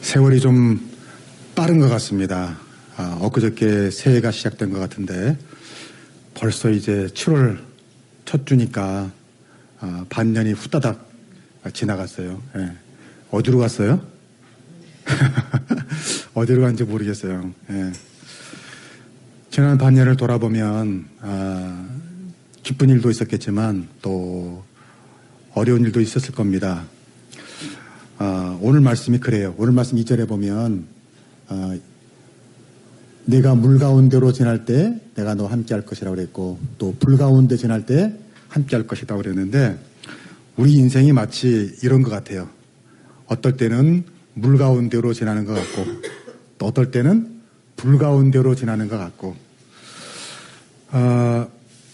세월이 좀 빠른 것 같습니다. 엊그저께 새해가 시작된 것 같은데 벌써 이제 7월 첫 주니까 반년이 후다닥 지나갔어요. 예. 어디로 갔어요? 어디로 간지 모르겠어요. 예. 지난 반년을 돌아보면 기쁜 일도 있었겠지만 또 어려운 일도 있었을 겁니다. 오늘 말씀이 그래요. 오늘 말씀 2절에 보면 내가 물 가운데로 지날 때 내가 너와 함께 할 것이라고 그랬고 또 불 가운데 지날 때 함께 할 것이라고 그랬는데 우리 인생이 마치 이런 것 같아요. 어떨 때는 물 가운데로 지나는 것 같고 또 어떨 때는 불 가운데로 지나는 것 같고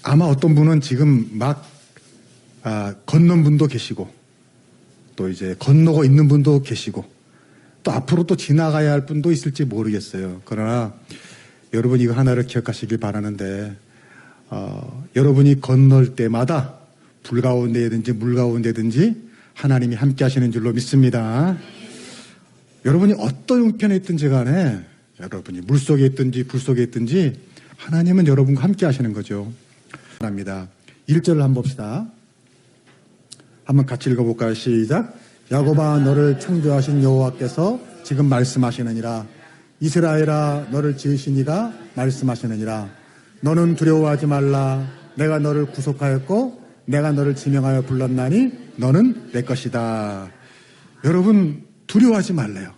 아마 어떤 분은 지금 막 건넌 분도 계시고 또 이제 건너고 있는 분도 계시고 또 앞으로 또 지나가야 할 분도 있을지 모르겠어요. 그러나 여러분 이거 하나를 기억하시길 바라는데 여러분이 건널 때마다 불 가운데든지 물 가운데든지 하나님이 함께 하시는 줄로 믿습니다. 여러분이 어떤 형편에 있든지 간에 여러분이 물속에 있든지 불 속에 있든지 하나님은 여러분과 함께 하시는 거죠. 합니다. 1절을 한번 봅시다. 한번 같이 읽어볼까요? 시작. 야곱아 너를 창조하신 여호와께서 지금 말씀하시느니라. 이스라엘아 너를 지으신 이가 말씀하시느니라. 너는 두려워하지 말라. 내가 너를 구속하였고 내가 너를 지명하여 불렀나니 너는 내 것이다. 여러분 두려워하지 말래요.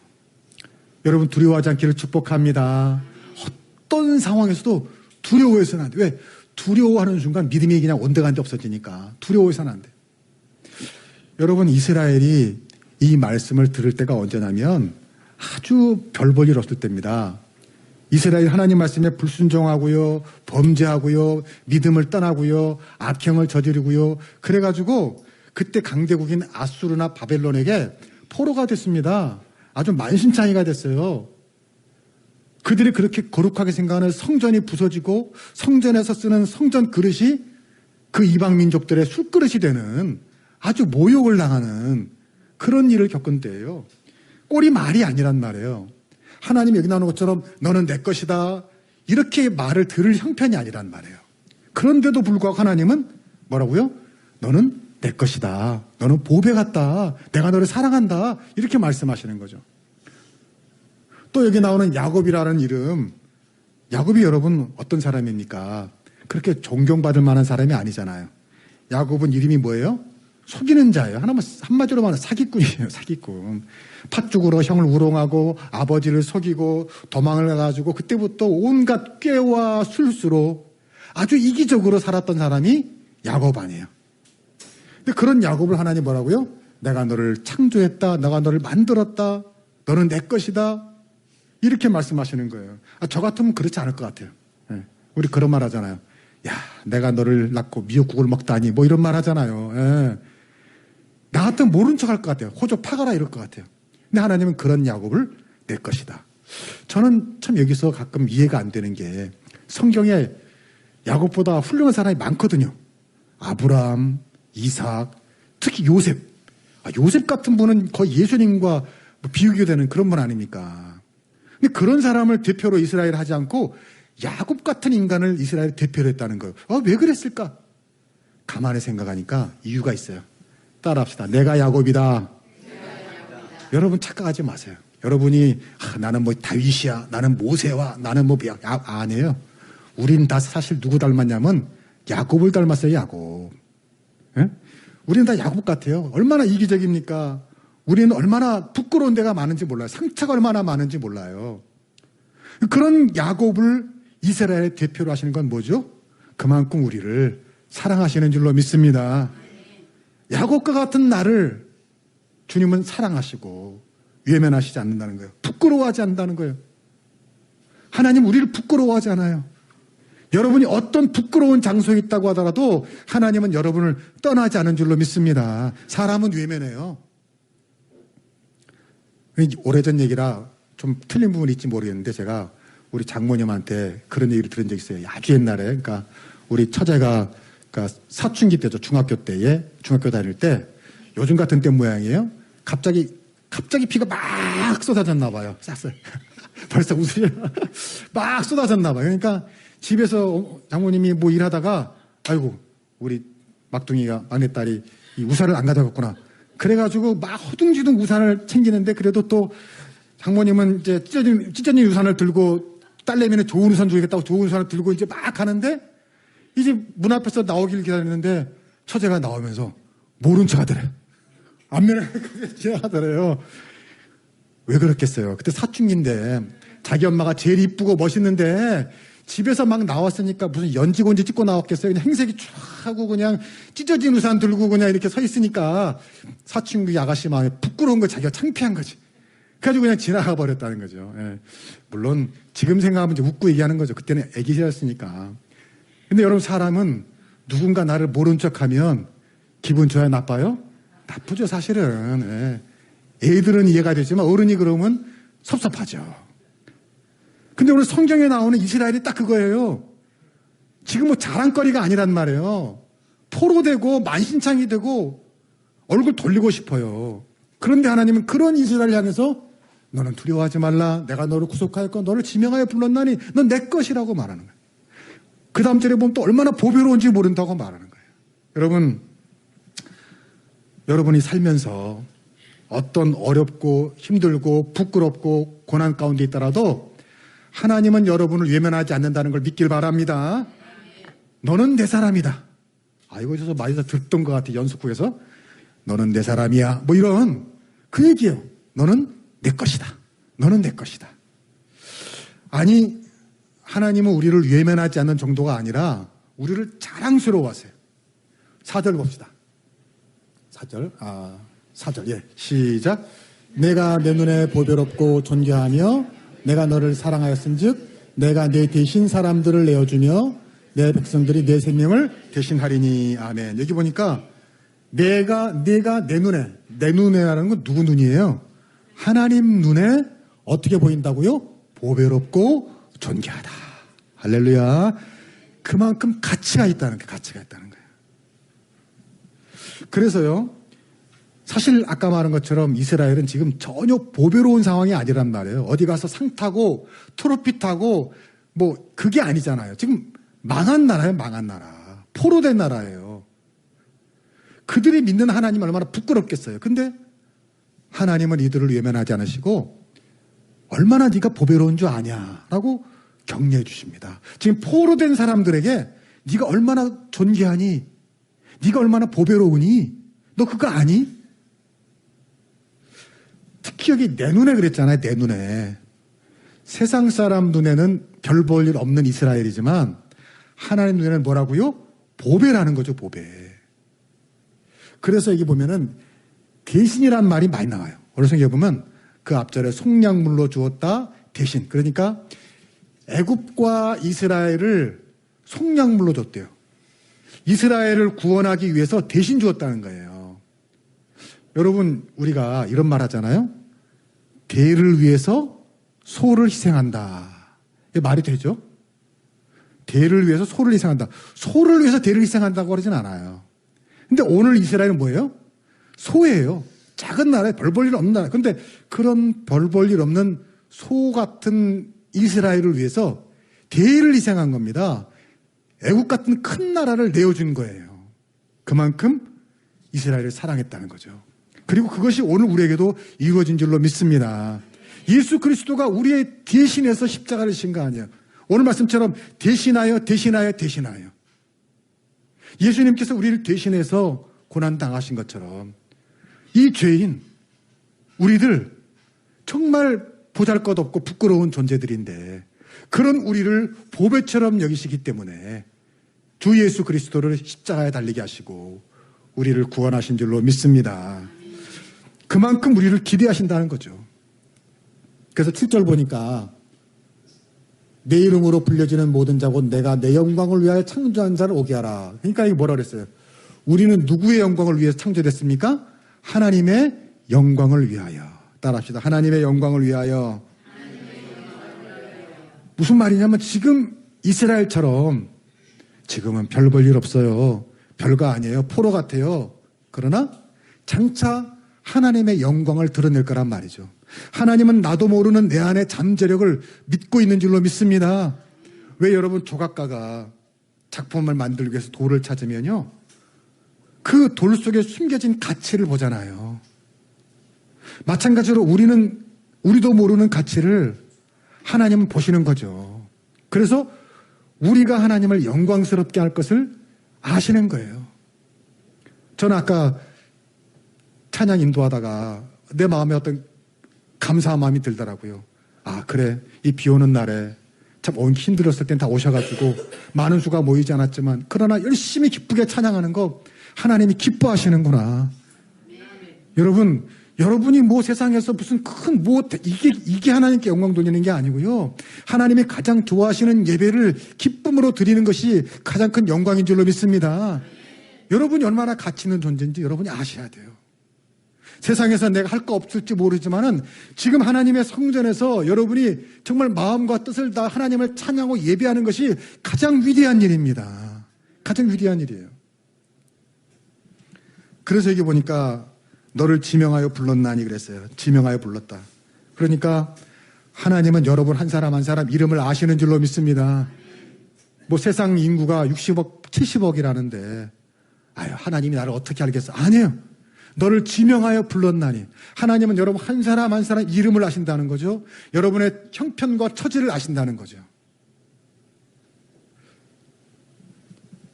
여러분 두려워하지 않기를 축복합니다. 어떤 상황에서도 두려워해서는 안 돼. 왜? 두려워하는 순간 믿음이 그냥 온데간데 없어지니까 두려워해서는 안 돼. 여러분 이스라엘이 이 말씀을 들을 때가 언제냐면 아주 별 볼 일 없을 때입니다. 이스라엘 하나님 말씀에 불순종하고요, 범죄하고요, 믿음을 떠나고요, 악행을 저지르고요. 그래가지고 그때 강대국인 아수르나 바벨론에게 포로가 됐습니다. 아주 만신창이가 됐어요. 그들이 그렇게 거룩하게 생각하는 성전이 부서지고 성전에서 쓰는 성전 그릇이 그 이방 민족들의 술그릇이 되는 아주 모욕을 당하는 그런 일을 겪은 때예요. 꼴이 말이 아니란 말이에요. 하나님이 여기 나오는 것처럼 너는 내 것이다 이렇게 말을 들을 형편이 아니란 말이에요. 그런데도 불구하고 하나님은 뭐라고요? 너는 내 것이다. 너는 보배 같다. 내가 너를 사랑한다. 이렇게 말씀하시는 거죠. 또 여기 나오는 야곱이라는 이름, 야곱이 여러분 어떤 사람입니까? 그렇게 존경받을 만한 사람이 아니잖아요. 야곱은 이름이 뭐예요? 속이는 자예요. 한마디로 말하면 사기꾼이에요. 사기꾼. 팥죽으로 형을 우롱하고 아버지를 속이고 도망을 가가지고 그때부터 온갖 꾀와 술수로 아주 이기적으로 살았던 사람이 야곱 아니에요. 근데 그런 야곱을 하나님 뭐라고요? 내가 너를 창조했다. 내가 너를 만들었다. 너는 내 것이다. 이렇게 말씀하시는 거예요. 저 같으면 그렇지 않을 것 같아요. 우리 그런 말 하잖아요. 야, 내가 너를 낳고 미역국을 먹다니 뭐 이런 말 하잖아요. 나 같으면 모른 척 할 것 같아요. 호조 파가라 이럴 것 같아요. 근데 하나님은 그런 야곱을 내 것이다. 저는 참 여기서 가끔 이해가 안 되는 게 성경에 야곱보다 훌륭한 사람이 많거든요. 아브라함, 이삭, 특히 요셉. 요셉 같은 분은 거의 예수님과 비교가 되는 그런 분 아닙니까? 근데 그런 사람을 대표로 이스라엘 하지 않고 야곱 같은 인간을 이스라엘 대표로 했다는 거예요. 왜 그랬을까? 가만히 생각하니까 이유가 있어요. 따라합시다. 내가 야곱이다. 여러분 착각하지 마세요. 여러분이 나는 뭐 다윗이야, 나는 모세와, 나는 뭐 아니에요. 우린 다 사실 누구 닮았냐면 야곱을 닮았어요. 야곱. 예? 우리는 다 야곱 같아요. 얼마나 이기적입니까? 우리는 얼마나 부끄러운 데가 많은지 몰라요. 상처가 얼마나 많은지 몰라요. 그런 야곱을 이스라엘의 대표로 하시는 건 뭐죠? 그만큼 우리를 사랑하시는 줄로 믿습니다. 야곱과 같은 나를 주님은 사랑하시고 외면하시지 않는다는 거예요. 부끄러워하지 않는다는 거예요. 하나님 우리를 부끄러워하지 않아요. 여러분이 어떤 부끄러운 장소에 있다고 하더라도 하나님은 여러분을 떠나지 않은 줄로 믿습니다. 사람은 외면해요. 오래전 얘기라 좀 틀린 부분이 있지 모르겠는데 제가 우리 장모님한테 그런 얘기를 들은 적이 있어요. 아주 옛날에. 그러니까 우리 처제가 그러니까 사춘기 때죠. 중학교 다닐 때 요즘 같은 때 모양이에요. 갑자기 갑자기 비가 막 쏟아졌나 봐요. 쌌어요. 벌써 웃으려 막 쏟아졌나 봐요. 그러니까 집에서 장모님이 뭐 일하다가 아이고 우리 막둥이가 막내딸이 이 우산을 안 가져갔구나. 그래가지고 막 허둥지둥 우산을 챙기는데 그래도 또 장모님은 이제 찢어진 우산을 들고 딸내미는 좋은 우산 주겠다고 좋은 우산을 들고 이제 막 가는데 이제 문 앞에서 나오길 기다리는데 처제가 나오면서 모른 척 하더래요. 앞면에 지나가더래요. 왜 그렇겠어요? 그때 사춘기인데 자기 엄마가 제일 이쁘고 멋있는데 집에서 막 나왔으니까 무슨 연지곤지 찍고 나왔겠어요? 그냥 행색이 쫙 하고 그냥 찢어진 우산 들고 그냥 이렇게 서 있으니까 사춘기 아가씨 마음에 부끄러운 거 자기가 창피한 거지. 그래가지고 그냥 지나가 버렸다는 거죠. 예. 물론 지금 생각하면 이제 웃고 얘기하는 거죠. 그때는 애기였으니까. 근데 여러분 사람은 누군가 나를 모른 척하면 기분 좋아요? 나빠요? 나쁘죠 사실은. 예. 애들은 이해가 되지만 어른이 그러면 섭섭하죠. 근데 오늘 성경에 나오는 이스라엘이 딱 그거예요. 지금 뭐 자랑거리가 아니란 말이에요. 포로되고 만신창이 되고 얼굴 돌리고 싶어요. 그런데 하나님은 그런 이스라엘을 향해서 너는 두려워하지 말라. 내가 너를 구속하였고 너를 지명하여 불렀나니 넌 내 것이라고 말하는 거예요. 그 다음 절에 보면 또 얼마나 보배로운지 모른다고 말하는 거예요. 여러분, 여러분이 살면서 어떤 어렵고 힘들고 부끄럽고 고난 가운데 있더라도 하나님은 여러분을 외면하지 않는다는 걸 믿길 바랍니다. 너는 내 사람이다. 이거 저서 많이 듣던 것 같아. 연속국에서 너는 내 사람이야. 뭐 이런 그 얘기예요. 너는 내 것이다. 너는 내 것이다. 아니 하나님은 우리를 외면하지 않는 정도가 아니라 우리를 자랑스러워하세요. 4절 봅시다. 4절 예 시작. 내가 내 눈에 보배롭고 존귀하며 내가 너를 사랑하였은즉 내가 내 대신 사람들을 내어주며 내 백성들이 내 생명을 대신하리니. 아멘. 여기 보니까 내가 내 눈에라는 건 누구 눈이에요? 하나님 눈에 어떻게 보인다고요? 보배롭고 존귀하다. 할렐루야. 그만큼 가치가 있다는 거예요. 그래서요. 사실 아까 말한 것처럼 이스라엘은 지금 전혀 보배로운 상황이 아니란 말이에요. 어디 가서 상 타고 트로피 타고 뭐 그게 아니잖아요. 지금 망한 나라예요. 망한 나라. 포로된 나라예요. 그들이 믿는 하나님 얼마나 부끄럽겠어요. 근데 하나님은 이들을 외면하지 않으시고 얼마나 네가 보배로운 줄 아냐라고 격려해 주십니다. 지금 포로된 사람들에게 네가 얼마나 존귀하니? 네가 얼마나 보배로우니? 너 그거 아니? 특히 여기 내 눈에 그랬잖아요. 내 눈에. 세상 사람 눈에는 별 볼 일 없는 이스라엘이지만 하나님 눈에는 뭐라고요? 보배라는 거죠. 보배. 그래서 여기 보면은 대신이란 말이 많이 나와요. 오늘 성경에 보면 그 앞절에 속량물로 주었다. 대신. 그러니까 애굽과 이스라엘을 속량물로 줬대요. 이스라엘을 구원하기 위해서 대신 주었다는 거예요. 여러분 우리가 이런 말 하잖아요. 대를 위해서 소를 희생한다. 이게 말이 되죠? 대를 위해서 소를 희생한다. 소를 위해서 대를 희생한다고 그러진 않아요. 근데 오늘 이스라엘은 뭐예요? 소예요. 작은 나라에 별 볼 일 없는 나라. 근데 그런 별 볼 일 없는 소 같은 이스라엘을 위해서 대를 희생한 겁니다. 애국 같은 큰 나라를 내어준 거예요. 그만큼 이스라엘을 사랑했다는 거죠. 그리고 그것이 오늘 우리에게도 이루어진 줄로 믿습니다. 예수 그리스도가 우리의 대신해서 십자가를 지신 거 아니에요. 오늘 말씀처럼 대신하여 예수님께서 우리를 대신해서 고난당하신 것처럼 이 죄인 우리들 정말 보잘것없고 부끄러운 존재들인데 그런 우리를 보배처럼 여기시기 때문에 주 예수 그리스도를 십자가에 달리게 하시고 우리를 구원하신 줄로 믿습니다. 그만큼 우리를 기대하신다는 거죠. 그래서 7절 보니까 내 이름으로 불려지는 모든 자곧 내가 내 영광을 위하여 창조한 자를 오게 하라. 그러니까 이게 뭐라 그랬어요? 우리는 누구의 영광을 위해서 창조됐습니까? 하나님의 영광을 위하여. 따라합시다. 하나님의 영광을 위하여. 무슨 말이냐면 지금 이스라엘처럼 지금은 별 볼 일 없어요. 별거 아니에요. 포로 같아요. 그러나 장차 하나님의 영광을 드러낼 거란 말이죠. 하나님은 나도 모르는 내 안의 잠재력을 믿고 있는 줄로 믿습니다. 왜 여러분 조각가가 작품을 만들기 위해서 돌을 찾으면요, 그 돌 속에 숨겨진 가치를 보잖아요. 마찬가지로 우리도 모르는 가치를 하나님은 보시는 거죠. 그래서 우리가 하나님을 영광스럽게 할 것을 아시는 거예요. 저는 아까 찬양 인도하다가 내 마음에 어떤 감사한 마음이 들더라고요. 아, 그래. 이 비 오는 날에 참 힘들었을 땐 다 오셔가지고 많은 수가 모이지 않았지만 그러나 열심히 기쁘게 찬양하는 거 하나님이 기뻐하시는구나. 여러분이 뭐 세상에서 무슨 이게 하나님께 영광 돌리는 게 아니고요. 하나님이 가장 좋아하시는 예배를 기쁨으로 드리는 것이 가장 큰 영광인 줄로 믿습니다. 여러분이 얼마나 가치 있는 존재인지 여러분이 아셔야 돼요. 세상에서 내가 할 거 없을지 모르지만은 지금 하나님의 성전에서 여러분이 정말 마음과 뜻을 다 하나님을 찬양하고 예배하는 것이 가장 위대한 일입니다. 가장 위대한 일이에요. 그래서 여기 보니까 너를 지명하여 불렀나니 그랬어요. 지명하여 불렀다. 그러니까 하나님은 여러분 한 사람 한 사람 이름을 아시는 줄로 믿습니다. 뭐 세상 인구가 60억, 70억이라는데 하나님이 나를 어떻게 알겠어? 아니에요. 너를 지명하여 불렀나니. 하나님은 여러분 한 사람 한 사람 이름을 아신다는 거죠. 여러분의 형편과 처지를 아신다는 거죠.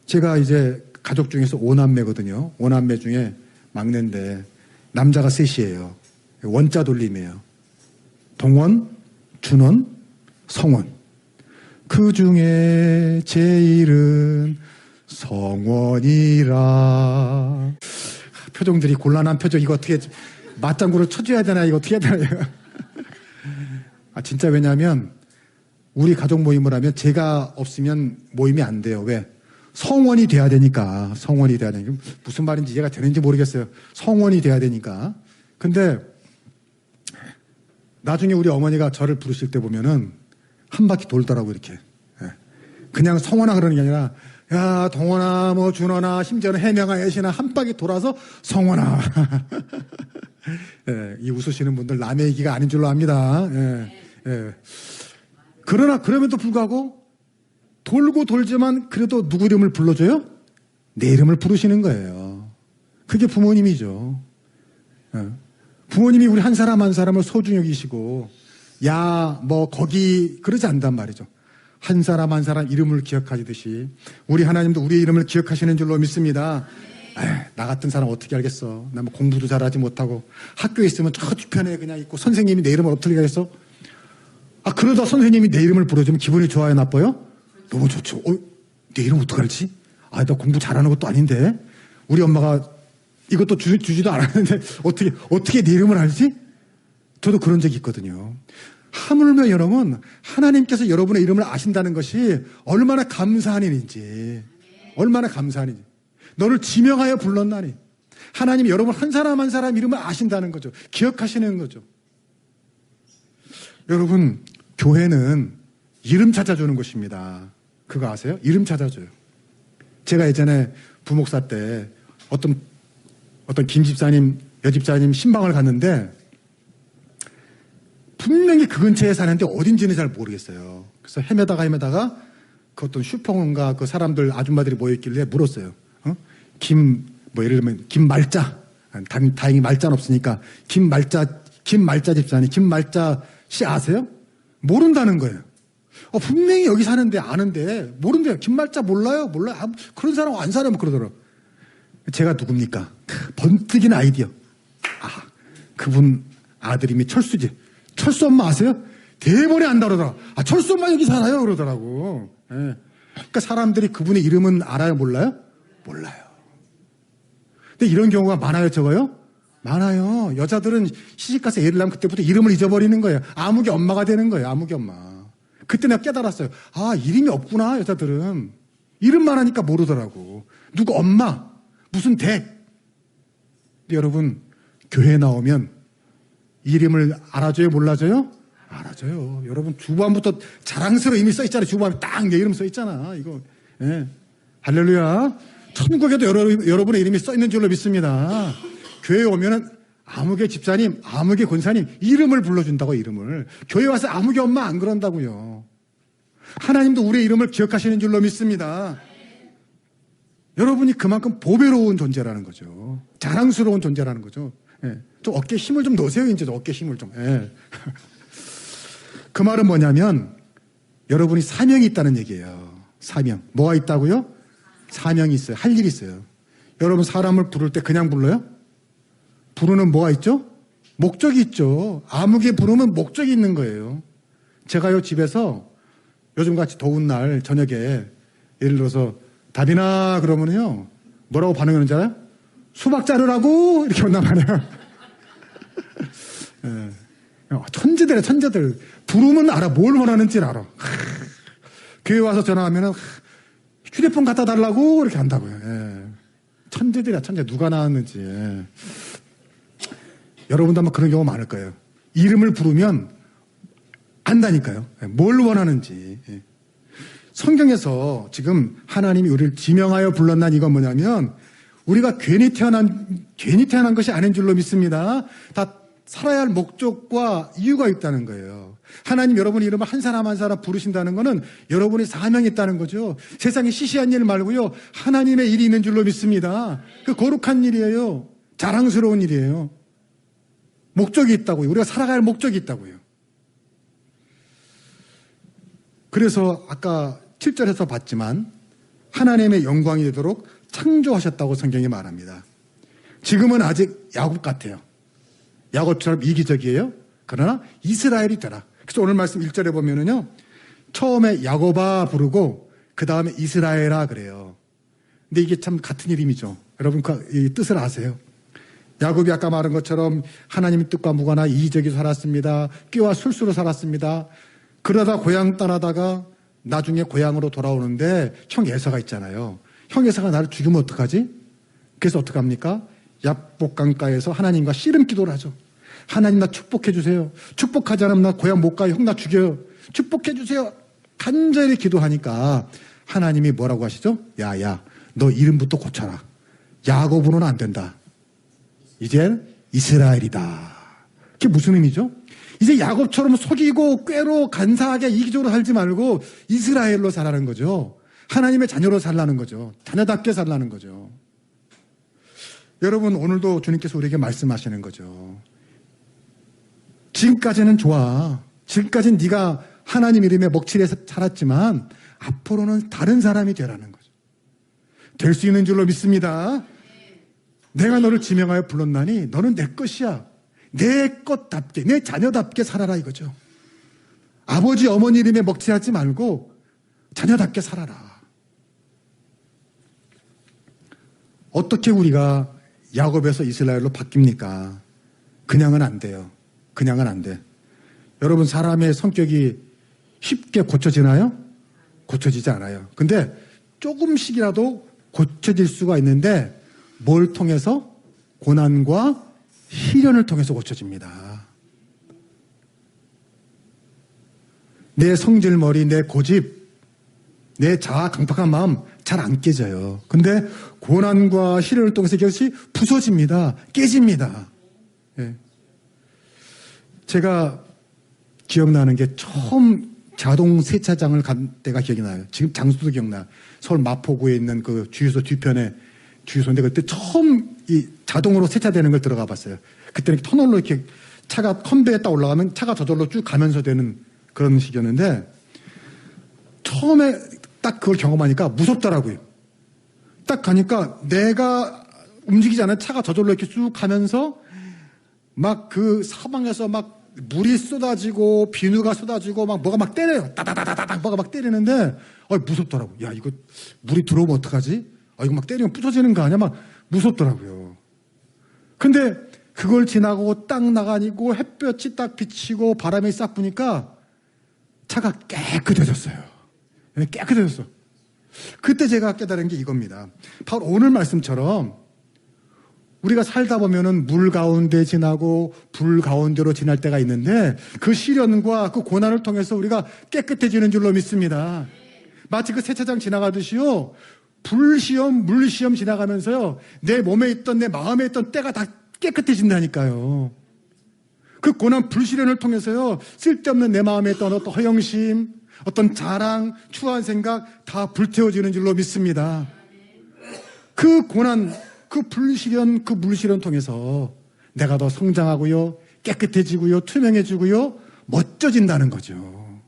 제가 이제 가족 중에서 5남매거든요. 5남매 중에 막내인데 남자가 셋이에요. 원자 돌림이에요. 동원, 준원, 성원. 그 중에 제일은 성원이라. 표정들이 곤란한 표정. 이거 어떻게 맞장구를 쳐줘야 되나, 이거 어떻게 해야 되나. 진짜 왜냐하면 우리 가족 모임을 하면 제가 없으면 모임이 안 돼요. 왜? 성원이 돼야 되니까. 성원이 돼야 되니까. 무슨 말인지 이해가 되는지 모르겠어요. 성원이 돼야 되니까. 근데 나중에 우리 어머니가 저를 부르실 때 보면은 한 바퀴 돌더라고, 이렇게. 그냥 성원아 그러는 게 아니라, 야, 동원아, 뭐, 준원아, 심지어는 해명아, 애신아, 한 바퀴 돌아서 성원아. 이 웃으시는 분들 남의 얘기가 아닌 줄로 압니다. 그러나, 그럼에도 불구하고, 돌고 돌지만 그래도 누구 이름을 불러줘요? 내 이름을 부르시는 거예요. 그게 부모님이죠. 부모님이 우리 한 사람 한 사람을 소중히 여기시고, 야, 뭐, 거기, 그러지 않단 말이죠. 한 사람 한 사람 이름을 기억하듯이 우리 하나님도 우리의 이름을 기억하시는 줄로 믿습니다. 나 같은 사람 어떻게 알겠어. 나 뭐 공부도 잘하지 못하고 학교에 있으면 저 뒤편에 그냥 있고 선생님이 내 이름을 어떻게 알겠어? 그러다 선생님이 내 이름을 불러주면 기분이 좋아요, 나빠요? 너무 좋죠. 내 이름 어떻게 알지? 나 공부 잘하는 것도 아닌데 우리 엄마가 이것도 주지도 않았는데 어떻게 내 이름을 알지? 저도 그런 적이 있거든요. 하물며 여러분, 하나님께서 여러분의 이름을 아신다는 것이 얼마나 감사한 일인지, 얼마나 감사한 일인지. 너를 지명하여 불렀나니. 하나님이 여러분 한 사람 한 사람 이름을 아신다는 거죠. 기억하시는 거죠. 여러분, 교회는 이름 찾아주는 것입니다. 그거 아세요? 이름 찾아줘요. 제가 예전에 부목사 때 어떤 김 집사님, 여 집사님 신방을 갔는데 분명히 그 근처에 사는데 어딘지는 잘 모르겠어요. 그래서 헤매다가 그 어떤 슈퍼인가 그 사람들 아줌마들이 모여있길래 물었어요. 예를 들면 김말자. 다행히 말자는 없으니까 김말자 집사님, 김말자 씨 아세요? 모른다는 거예요. 분명히 여기 사는데 아는데 모른대요. 김말자 몰라요? 그런 사람 안 살아요? 그러더라고요. 제가 누굽니까? 번뜩이는 아이디어. 그분 아들 이름이 철수지. 철수 엄마 아세요? 대번에 안다 그러더라. 철수 엄마 여기 살아요? 그러더라고. 그러니까 사람들이 그분의 이름은 알아요? 몰라요? 몰라요. 근데 이런 경우가 많아요, 적어요? 많아요. 여자들은 시집가서 애를 낳으면 그때부터 이름을 잊어버리는 거예요. 아무개 엄마가 되는 거예요, 아무개 엄마. 그때 내가 깨달았어요. 이름이 없구나, 여자들은. 이름만 하니까 모르더라고. 누구 엄마, 무슨 댁. 근데 여러분, 교회에 나오면 이름을 알아줘요, 몰라줘요? 알아줘요. 여러분, 주보안부터 자랑스러운 이름이 써있잖아요. 주보안에 딱 내 이름 써있잖아. 이거. 할렐루야. 천국에도 여러분의 이름이 써있는 줄로 믿습니다. 교회에 오면은 아무개 집사님, 아무개 권사님 이름을 불러준다고 이름을. 교회 와서 아무개 엄마 안 그런다고요. 하나님도 우리의 이름을 기억하시는 줄로 믿습니다. 여러분이 그만큼 보배로운 존재라는 거죠. 자랑스러운 존재라는 거죠. 예. 좀 어깨에 힘을 좀 넣으세요. 이제 어깨에 힘을 좀. 예. 그 말은 뭐냐면 여러분이 사명이 있다는 얘기예요. 사명. 뭐가 있다고요? 사명이 있어요. 할 일이 있어요. 여러분 사람을 부를 때 그냥 불러요? 부르는 뭐가 있죠? 목적이 있죠. 아무개 부르면 목적이 있는 거예요. 제가요 집에서 요즘같이 더운 날 저녁에 예를 들어서 다빈아 그러면요 뭐라고 반응하는 줄 알아요? 수박 자르라고 이렇게 온단 말이에요. 예. 천재들이야 천재들. 부르면 알아. 뭘 원하는지를 알아. 교회 와서 전화하면 휴대폰 갖다 달라고 이렇게 한다고요. 예. 천재들이야 천재. 누가 나왔는지. 예. 여러분도 아마 그런 경우 많을 거예요. 이름을 부르면 안다니까요. 예. 뭘 원하는지. 예. 성경에서 지금 하나님이 우리를 지명하여 불렀난 이건 뭐냐면 우리가 괜히 태어난 것이 아닌 줄로 믿습니다. 다 살아야 할 목적과 이유가 있다는 거예요. 하나님 여러분의 이름을 한 사람 한 사람 부르신다는 것은 여러분이 사명이 있다는 거죠. 세상에 시시한 일 말고요. 하나님의 일이 있는 줄로 믿습니다. 그 거룩한 일이에요. 자랑스러운 일이에요. 목적이 있다고요. 우리가 살아갈 목적이 있다고요. 그래서 아까 7절에서 봤지만 하나님의 영광이 되도록 창조하셨다고 성경이 말합니다. 지금은 아직 야곱 같아요. 야곱처럼 이기적이에요. 그러나 이스라엘이 되라. 그래서 오늘 말씀 1절에 보면은요. 처음에 야곱아 부르고 그 다음에 이스라엘아 그래요. 근데 이게 참 같은 이름이죠. 여러분 이 뜻을 아세요? 야곱이 아까 말한 것처럼 하나님의 뜻과 무관한 이기적이 살았습니다. 꾀와 술수로 살았습니다. 그러다 고향 떠나다가 나중에 고향으로 돌아오는데 형 에서가 있잖아요. 형 에서가 나를 죽이면 어떡하지? 그래서 어떡합니까? 야복강가에서 하나님과 씨름 기도를 하죠. 하나님 나 축복해 주세요. 축복하지 않으면 나 고향 못 가요. 형 나 죽여요. 축복해 주세요. 간절히 기도하니까 하나님이 뭐라고 하시죠? 야야 너 이름부터 고쳐라. 야곱으로는 안 된다. 이젠 이스라엘이다. 그게 무슨 의미죠? 이제 야곱처럼 속이고 꾀로 간사하게 이기적으로 살지 말고 이스라엘로 살라는 거죠. 하나님의 자녀로 살라는 거죠. 자녀답게 살라는 거죠. 여러분 오늘도 주님께서 우리에게 말씀하시는 거죠. 지금까지는 좋아. 지금까지는 네가 하나님 이름에 먹칠해서 살았지만 앞으로는 다른 사람이 되라는 거죠. 될 수 있는 줄로 믿습니다. 내가 너를 지명하여 불렀나니 너는 내 것이야. 내 것답게 내 자녀답게 살아라 이거죠. 아버지 어머니 이름에 먹칠하지 말고 자녀답게 살아라. 어떻게 우리가 야곱에서 이스라엘로 바뀝니까? 그냥은 안 돼요. 그냥은 안 돼. 여러분 사람의 성격이 쉽게 고쳐지나요? 고쳐지지 않아요. 근데 조금씩이라도 고쳐질 수가 있는데 뭘 통해서? 고난과 시련을 통해서 고쳐집니다. 내 성질머리, 내 고집, 내 자아 강팍한 마음 잘 안 깨져요. 근데 고난과 시련을 통해서 이것이 부서집니다. 깨집니다. 예. 제가 기억나는 게 처음 자동 세차장을 간 때가 기억이 나요. 지금 장소도 기억나요. 서울 마포구에 있는 그 주유소 뒤편에 주유소인데 그때 처음 이 자동으로 세차되는 걸 들어가 봤어요. 그때는 터널로 이렇게 차가 컨베이에 딱 올라가면 차가 저절로 쭉 가면서 되는 그런 식이었는데 처음에 딱 그걸 경험하니까 무섭더라고요. 딱 가니까 내가 움직이지 않은 차가 저절로 이렇게 쭉 가면서 막 그 사방에서 막 물이 쏟아지고 비누가 쏟아지고 막 뭐가 막 때려요. 따다다다닥 뭐가 막 때리는데 무섭더라고. 야 이거 물이 들어오면 어떡하지? 이거 막 때리면 부서지는 거 아니야? 막 무섭더라고요. 근데 그걸 지나고 딱 나가니고 햇볕이 딱 비치고 바람이 싹 부니까 차가 깨끗해졌어요. 깨끗해졌어. 그때 제가 깨달은 게 이겁니다. 바로 오늘 말씀처럼 우리가 살다 보면은 물 가운데 지나고 불 가운데로 지날 때가 있는데 그 시련과 그 고난을 통해서 우리가 깨끗해지는 줄로 믿습니다. 마치 그 세차장 지나가듯이요. 불시험, 물시험 지나가면서요. 내 몸에 있던 내 마음에 있던 때가 다 깨끗해진다니까요. 그 고난 불시련을 통해서요, 쓸데없는 내 마음에 있던 어떤 허영심, 어떤 자랑, 추한 생각 다 불태워지는 줄로 믿습니다. 그 고난, 그 불시련, 그 물시련 통해서 내가 더 성장하고요, 깨끗해지고요, 투명해지고요, 멋져진다는 거죠.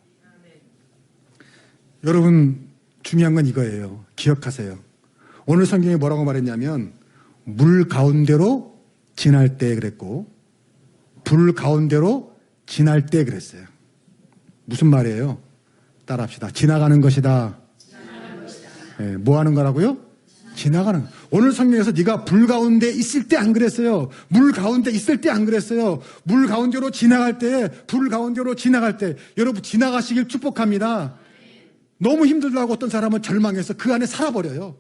여러분, 중요한 건 이거예요. 기억하세요. 오늘 성경에 뭐라고 말했냐면 물 가운데로 지날 때 그랬고 불 가운데로 지날 때 그랬어요. 무슨 말이에요? 따라합시다. 지나가는 것이다. 네, 뭐 하는 거라고요? 지나가는. 오늘 성경에서 네가 불 가운데 있을 때 안 그랬어요. 물 가운데 있을 때 안 그랬어요. 물 가운데로 지나갈 때, 불 가운데로 지나갈 때 여러분 지나가시길 축복합니다. 너무 힘들다고 어떤 사람은 절망해서 그 안에 살아버려요.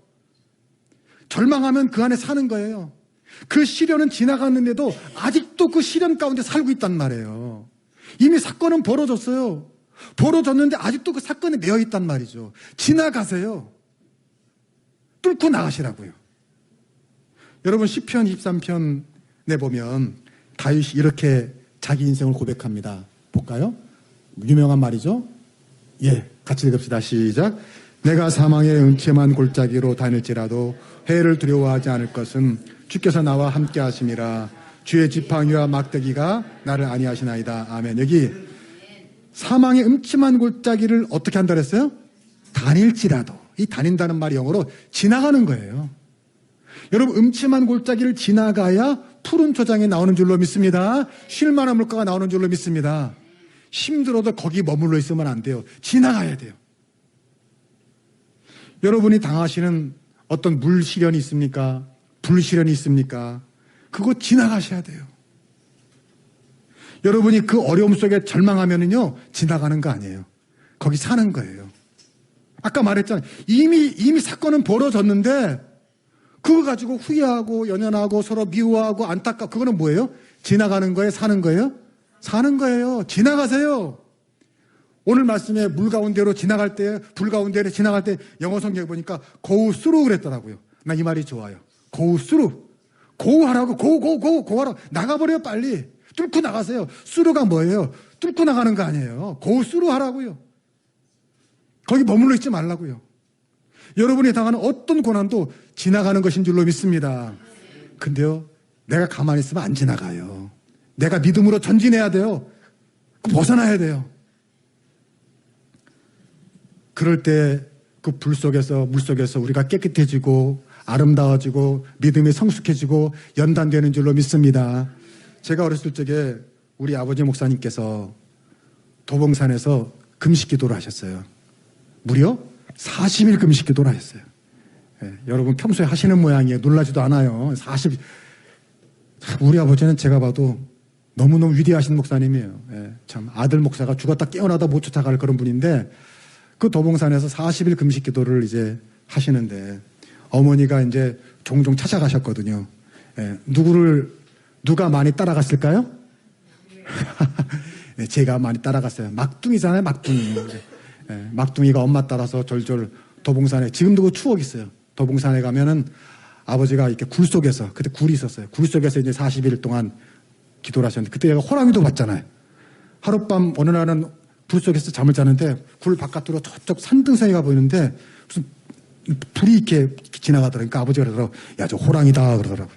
절망하면 그 안에 사는 거예요. 그 시련은 지나갔는데도 아직도 그 시련 가운데 살고 있단 말이에요. 이미 사건은 벌어졌어요. 벌어졌는데 아직도 그 사건에 매여 있단 말이죠. 지나가세요. 뚫고 나가시라고요. 여러분 시편 23편에 보면 다윗이 이렇게 자기 인생을 고백합니다. 볼까요? 유명한 말이죠. 예, 같이 읽읍시다. 시작. 내가 사망의 음침한 골짜기로 다닐지라도 해를 두려워하지 않을 것은 주께서 나와 함께 하심이라. 주의 지팡이와 막대기가 나를 안위하시나이다. 아멘. 여기 사망의 음침한 골짜기를 어떻게 한다 그랬어요? 다닐지라도. 이 다닌다는 말이 영어로 지나가는 거예요. 여러분 음침한 골짜기를 지나가야 푸른 초장에 나오는 줄로 믿습니다. 쉴 만한 물가가 나오는 줄로 믿습니다. 힘들어도 거기 머물러 있으면 안 돼요. 지나가야 돼요. 여러분이 당하시는 어떤 물시련이 있습니까? 불시련이 있습니까? 그거 지나가셔야 돼요. 여러분이 그 어려움 속에 절망하면은요, 지나가는 거 아니에요. 거기 사는 거예요. 아까 말했잖아요. 이미 사건은 벌어졌는데, 그거 가지고 후회하고, 연연하고, 서로 미워하고, 안타깝고, 그거는 뭐예요? 지나가는 거예요? 사는 거예요? 사는 거예요. 지나가세요. 오늘 말씀에 물 가운데로 지나갈 때, 불 가운데로 지나갈 때, 영어 성경에 보니까, go through 그랬더라고요. 나 이 말이 좋아요. go through. go 하라고, go 하라고. 나가버려요, 빨리. 뚫고 나가세요. through가 뭐예요? 뚫고 나가는 거 아니에요. go through 하라고요. 거기 머물러 있지 말라고요. 여러분이 당하는 어떤 고난도 지나가는 것인 줄로 믿습니다. 근데요, 내가 가만히 있으면 안 지나가요. 내가 믿음으로 전진해야 돼요. 벗어나야 돼요. 그럴 때 그 불 속에서, 물 속에서 우리가 깨끗해지고 아름다워지고 믿음이 성숙해지고 연단되는 줄로 믿습니다. 제가 어렸을 적에 우리 아버지 목사님께서 도봉산에서 금식 기도를 하셨어요. 무려 40일 금식 기도를 하셨어요. 예, 여러분 평소에 하시는 모양이에요. 놀라지도 않아요. 40일. 우리 아버지는 제가 봐도 너무너무 위대하신 목사님이에요. 예, 참 아들 목사가 죽었다 깨어나다 못 쫓아갈 그런 분인데 그 도봉산에서 40일 금식 기도를 이제 하시는데 어머니가 이제 종종 찾아가셨거든요. 예, 누가 많이 따라갔을까요? 네, 제가 많이 따라갔어요. 막둥이잖아요, 막둥이. 예, 막둥이가 엄마 따라서 절절 도봉산에, 지금도 그 추억이 있어요. 도봉산에 가면은 아버지가 이렇게 굴 속에서, 그때 굴이 있었어요. 굴 속에서 이제 40일 동안 기도를 하셨는데, 그때 얘가 호랑이도 봤잖아요. 하룻밤 어느 날은 굴 속에서 잠을 자는데, 굴 바깥으로 저쪽 산등성이가 보이는데, 무슨 불이 이렇게 지나가더라고요. 그러니까 아버지가 그러더라고요. 야, 저 호랑이다. 그러더라고요.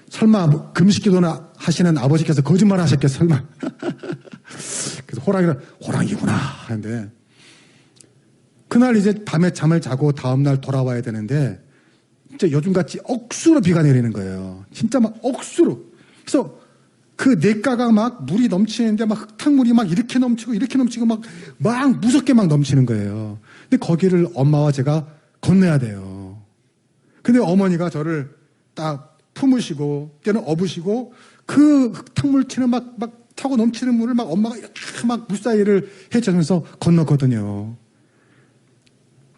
설마 뭐 금식 기도나 하시는 아버지께서 거짓말 하셨겠어, 설마. 그래서 호랑이구나 하는데, 그날 이제 밤에 잠을 자고 다음날 돌아와야 되는데, 진짜 요즘같이 억수로 비가 내리는 거예요. 진짜 막 억수로. 그래서 그 냇가가 막 물이 넘치는데 막 흙탕물이 막 이렇게 넘치고 막 무섭게 막 넘치는 거예요. 근데 거기를 엄마와 제가 건너야 돼요. 근데 어머니가 저를 딱 품으시고, 때는 업으시고, 그 흙탕물 치는 막 차고 넘치는 물을 막 엄마가 이렇게 막 물 사이를 헤쳐면서 건넜거든요.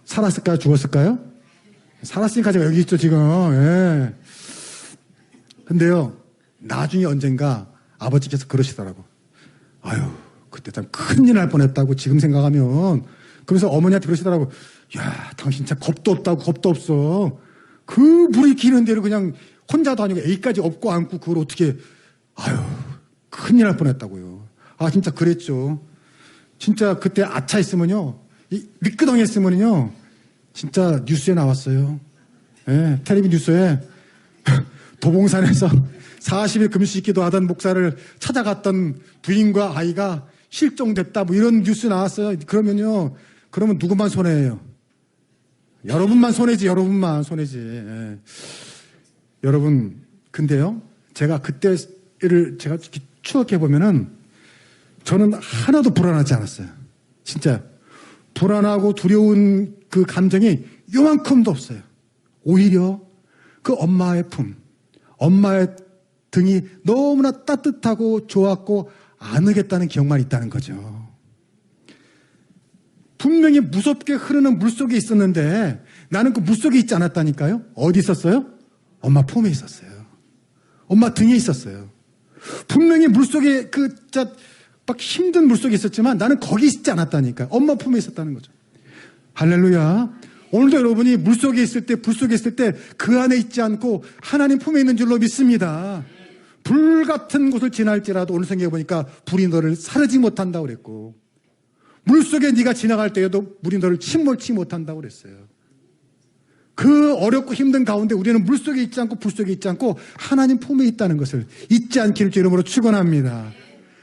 살았을까요? 죽었을까요? 살았으니까 제가 여기 있죠, 지금. 예. 근데요, 나중에 언젠가 아버지께서 그러시더라고. 아유, 그때 참 큰일 날 뻔했다고 지금 생각하면. 그래서 어머니한테 그러시더라고. 야, 당신 참 겁도 없다고, 겁도 없어. 그 물이 기는 대로 그냥 혼자도 아니고 A까지 업고 안고 그걸 어떻게, 아유, 큰일 날 뻔했다고요. 아, 진짜 그랬죠. 진짜 그때 아차 했으면요, 미끄덩이 했으면요, 진짜 뉴스에 나왔어요. 예, 텔레비 뉴스에 도봉산에서 40일 금식기도 하던 목사를 찾아갔던 부인과 아이가 실종됐다, 뭐 이런 뉴스 나왔어요. 그러면 누구만 손해예요? 여러분만 손해지, 여러분만 손해지. 예. 여러분, 근데요, 제가 그때를 제가 추억해보면은 저는 하나도 불안하지 않았어요. 진짜. 불안하고 두려운 그 감정이 요만큼도 없어요. 오히려 그 엄마의 품, 엄마의 등이 너무나 따뜻하고 좋았고 안으겠다는 기억만 있다는 거죠. 분명히 무섭게 흐르는 물속에 있었는데 나는 그 물속에 있지 않았다니까요. 어디 있었어요? 엄마 품에 있었어요. 엄마 등에 있었어요. 분명히 물속에 막 힘든 물속에 있었지만 나는 거기 있지 않았다니까요. 엄마 품에 있었다는 거죠. 할렐루야. 오늘도 여러분이 물속에 있을 때, 불속에 있을 때 그 안에 있지 않고 하나님 품에 있는 줄로 믿습니다. 불 같은 곳을 지날지라도 오늘 성경에 보니까 불이 너를 사르지 못한다고 그랬고, 물속에 네가 지나갈 때에도 물이 너를 침몰치 못한다고 그랬어요. 그 어렵고 힘든 가운데 우리는 물속에 있지 않고 불속에 있지 않고 하나님 품에 있다는 것을 잊지 않기를 주 이름으로 축원합니다.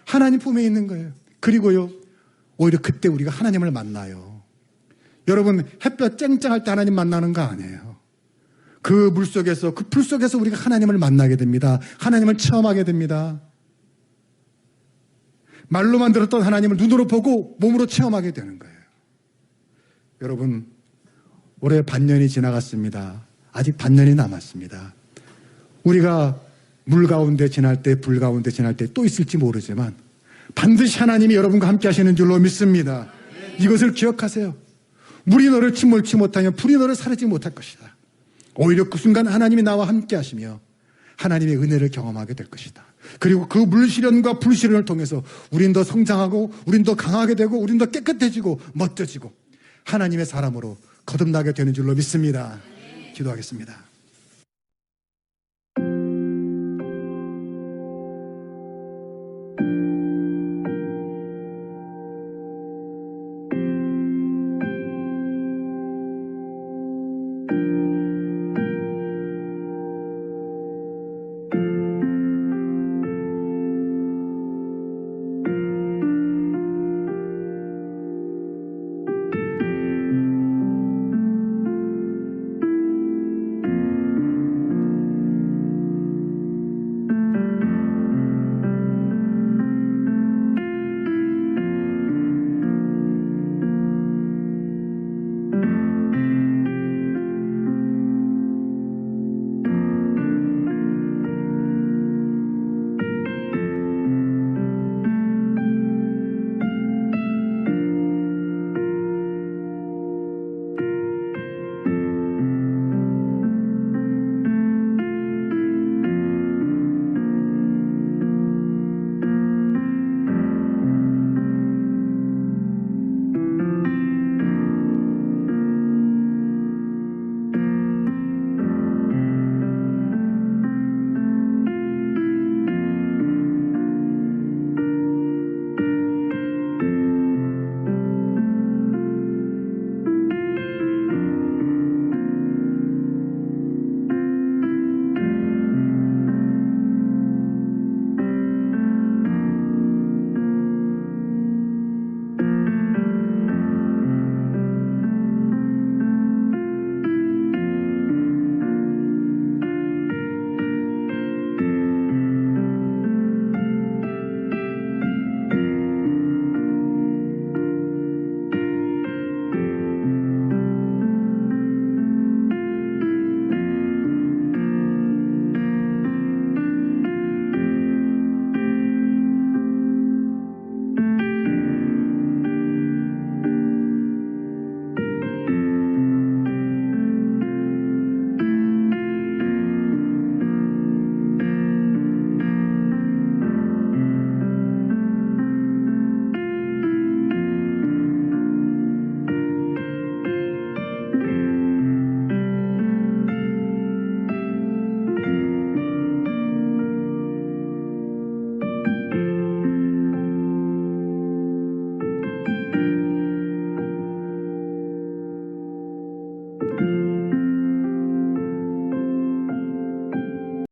하나님 품에 있는 거예요. 그리고요, 오히려 그때 우리가 하나님을 만나요. 여러분, 햇볕 쨍쨍할 때 하나님 만나는 거 아니에요. 그 물속에서, 그 불속에서 우리가 하나님을 만나게 됩니다. 하나님을 체험하게 됩니다. 말로만 들었던 하나님을 눈으로 보고 몸으로 체험하게 되는 거예요. 여러분, 올해 반년이 지나갔습니다. 아직 반년이 남았습니다. 우리가 물 가운데 지날 때, 불 가운데 지날 때 또 있을지 모르지만 반드시 하나님이 여러분과 함께 하시는 줄로 믿습니다. 이것을 기억하세요. 물이 너를 침몰치 못하면 불이 너를 사르지 못할 것이다. 오히려 그 순간 하나님이 나와 함께 하시며 하나님의 은혜를 경험하게 될 것이다. 그리고 그 물시련과 불시련을 통해서 우린 더 성장하고 우린 더 강하게 되고 우린 더 깨끗해지고 멋져지고 하나님의 사람으로 거듭나게 되는 줄로 믿습니다. 기도하겠습니다.